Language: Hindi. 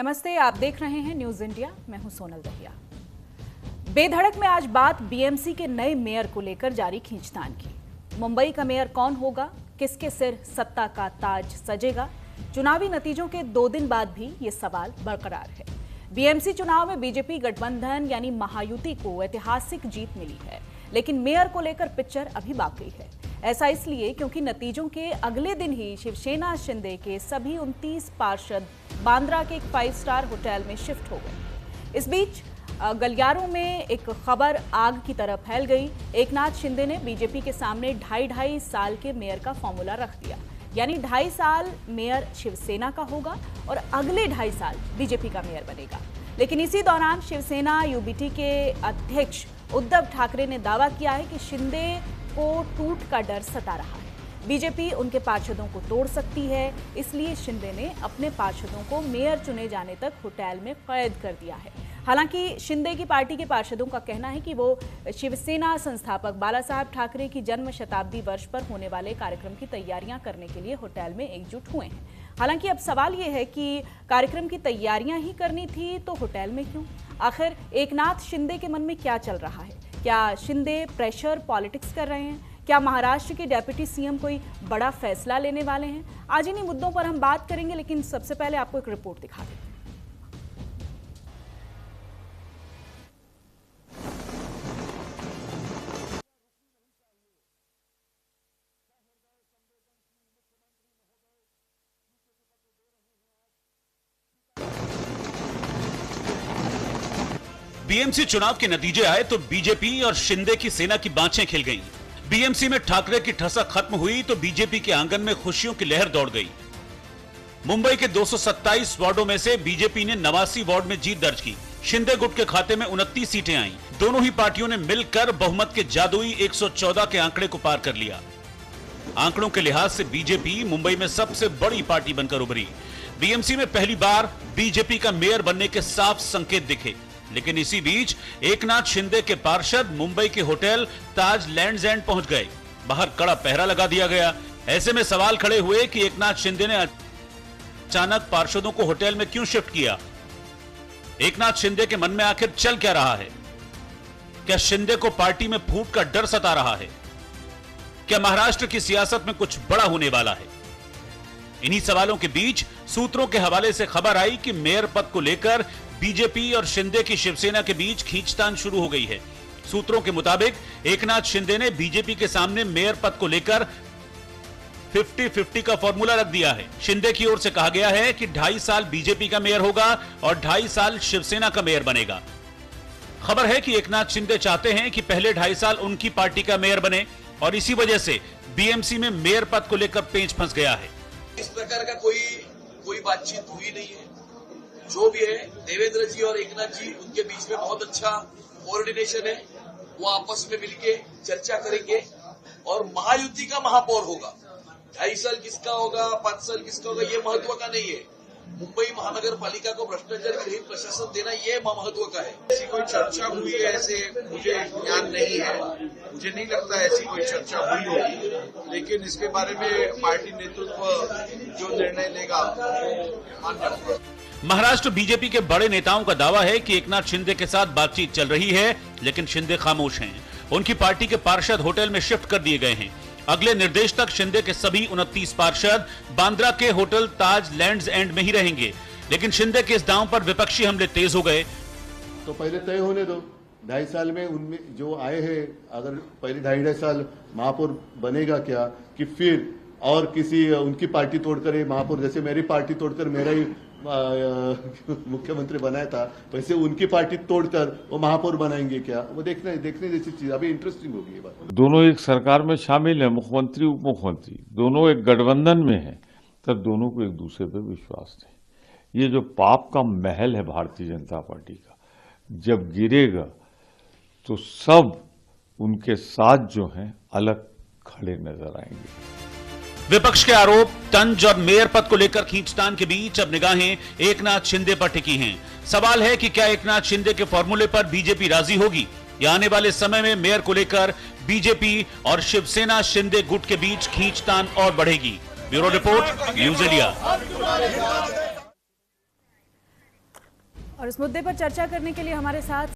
नमस्ते, आप देख रहे हैं न्यूज इंडिया। मैं हूं सोनल दहिया। बेधड़क में आज बात बीएमसी के नए मेयर को लेकर जारी खींचतान की। मुंबई का मेयर कौन होगा, किसके सिर सत्ता का ताज सजेगा? चुनावी नतीजों के 2 दिन बाद भी ये सवाल बरकरार है। बीएमसी चुनाव में बीजेपी गठबंधन यानी महायुति को ऐतिहासिक जीत मिली है, लेकिन मेयर को लेकर पिक्चर अभी बाकी है। ऐसा इसलिए क्योंकि नतीजों के अगले दिन ही शिवसेना शिंदे के सभी 29 पार्षद बांद्रा के एक 5 स्टार होटल में शिफ्ट हो गए। इस बीच गलियारों में एक खबर आग की तरह फैल गई। एकनाथ शिंदे ने बीजेपी के सामने 2.5 साल के मेयर का फॉर्मूला रख दिया, यानी 2.5 साल मेयर शिवसेना का होगा और अगले 2.5 साल बीजेपी का मेयर बनेगा। लेकिन इसी दौरान शिवसेना यूबीटी के अध्यक्ष उद्धव ठाकरे ने दावा किया है कि शिंदे को टूट का डर सता रहा है। बीजेपी उनके पार्षदों को तोड़ सकती है, इसलिए शिंदे ने अपने पार्षदों को मेयर चुने जाने तक होटल में कैद कर दिया है। हालांकि शिंदे की पार्टी के पार्षदों का कहना है कि वो शिवसेना संस्थापक बाला साहब ठाकरे की जन्म शताब्दी वर्ष पर होने वाले कार्यक्रम की तैयारियां करने के लिए होटल में एकजुट हुए हैं। हालांकि अब सवाल ये है कि कार्यक्रम की तैयारियां ही करनी थी तो होटल में क्यों? आखिर एकनाथ शिंदे के मन में क्या चल रहा है? क्या शिंदे प्रेशर पॉलिटिक्स कर रहे हैं? क्या महाराष्ट्र के डेप्यूटी सीएम कोई बड़ा फैसला लेने वाले हैं? आज इन्हीं मुद्दों पर हम बात करेंगे, लेकिन सबसे पहले आपको एक रिपोर्ट दिखा देते हैं। बीएमसी चुनाव के नतीजे आए तो बीजेपी और शिंदे की सेना की बाँछें खिल गईं। बीएमसी में ठाकरे की ठसक खत्म हुई तो बीजेपी के आंगन में खुशियों की लहर दौड़ गई। मुंबई के 227 वार्डों में से बीजेपी ने 89 वार्ड में जीत दर्ज की। शिंदे गुट के खाते में 29 सीटें आईं। दोनों ही पार्टियों ने मिलकर बहुमत के जादुई 114 के आंकड़े को पार कर लिया। आंकड़ों के लिहाज से बीजेपी मुंबई में सबसे बड़ी पार्टी बनकर उभरी। बीएमसी में पहली बार बीजेपी का मेयर बनने के साफ संकेत दिखे। लेकिन इसी बीच एकनाथ शिंदे के पार्षद मुंबई के होटल ताज लैंड्स एंड पहुंच गए। बाहर कड़ा पहरा लगा दिया गया। ऐसे में सवाल खड़े हुए कि एकनाथ शिंदे ने अचानक पार्षदों को होटल में क्यों शिफ्ट किया? एकनाथ शिंदे के मन में आखिर चल क्या रहा है? क्या शिंदे को पार्टी में फूट का डर सता रहा है? क्या महाराष्ट्र की सियासत में कुछ बड़ा होने वाला है? इन्हीं सवालों के बीच सूत्रों के हवाले से खबर आई कि मेयर पद को लेकर बीजेपी और शिंदे की शिवसेना के बीच खींचतान शुरू हो गई है। सूत्रों के मुताबिक एकनाथ शिंदे ने बीजेपी के सामने मेयर पद को लेकर 50-50 का फॉर्मूला रख दिया है। शिंदे की ओर से कहा गया है कि 2.5 साल बीजेपी का मेयर होगा और 2.5 साल शिवसेना का मेयर बनेगा। खबर है कि एकनाथ शिंदे चाहते हैं कि पहले 2.5 साल उनकी पार्टी का मेयर बने और इसी वजह से बीएमसी में मेयर पद को लेकर पेंच फंस गया है। इस प्रकार का कोई बातचीत हुई नहीं है। जो भी है, देवेंद्र जी और एकनाथ जी, उनके बीच में बहुत अच्छा कोऑर्डिनेशन है। वो आपस में मिलके चर्चा करेंगे और महायुति का महापौर होगा। 2.5 साल किसका होगा, 5 साल किसका होगा, ये महत्व का नहीं है। मुंबई महानगर पालिका को भ्रष्टाचार रहित प्रशासन देना, ये महत्व का है। ऐसी कोई चर्चा हुई है ऐसे मुझे ज्ञान नहीं है। मुझे नहीं लगता ऐसी कोई चर्चा हुई होगी, लेकिन इसके बारे में पार्टी नेतृत्व जो निर्णय लेगा मान्य होगा। महाराष्ट्र बीजेपी के बड़े नेताओं का दावा है कि एकनाथ शिंदे के साथ बातचीत चल रही है, लेकिन शिंदे खामोश हैं। उनकी पार्टी के पार्षद होटल में शिफ्ट कर दिए गए हैं। अगले निर्देश तक शिंदे के सभी 29 पार्षद बांद्रा के होटल ताज लैंड्स एंड में ही रहेंगे। लेकिन शिंदे के इस दांव पर विपक्षी हमले तेज हो गए। तो पहले तय होने दो, 2.5 साल में उनमें जो आए हैं, अगर पहले 2.5 साल महापौर बनेगा क्या, कि फिर और किसी उनकी पार्टी तोड़कर ये महापौर, जैसे मेरी पार्टी तोड़कर मेरा ही मुख्यमंत्री बनाया था, वैसे उनकी पार्टी तोड़कर वो महापौर बनाएंगे क्या? वो देखने जैसी चीज। अभी इंटरेस्टिंग होगी ये बात। दोनों एक सरकार में शामिल है, मुख्यमंत्री उप मुख्यमंत्री दोनों एक गठबंधन में है, तब दोनों को एक दूसरे पर विश्वास है। ये जो पाप का महल है भारतीय जनता पार्टी का, जब गिरेगा तो सब उनके साथ जो हैं अलग खड़े नजर आएंगे। विपक्ष के आरोप, तंज और मेयर पद को लेकर खींचतान के बीच अब निगाहें एकनाथ शिंदे पर टिकी हैं। सवाल है कि क्या एकनाथ शिंदे के फॉर्मूले पर बीजेपी राजी होगी या आने वाले समय में मेयर को लेकर बीजेपी और शिवसेना शिंदे गुट के बीच खींचतान और बढ़ेगी। Bureau report, news India. और इस मुद्दे पर चर्चा करने के लिए हमारे साथ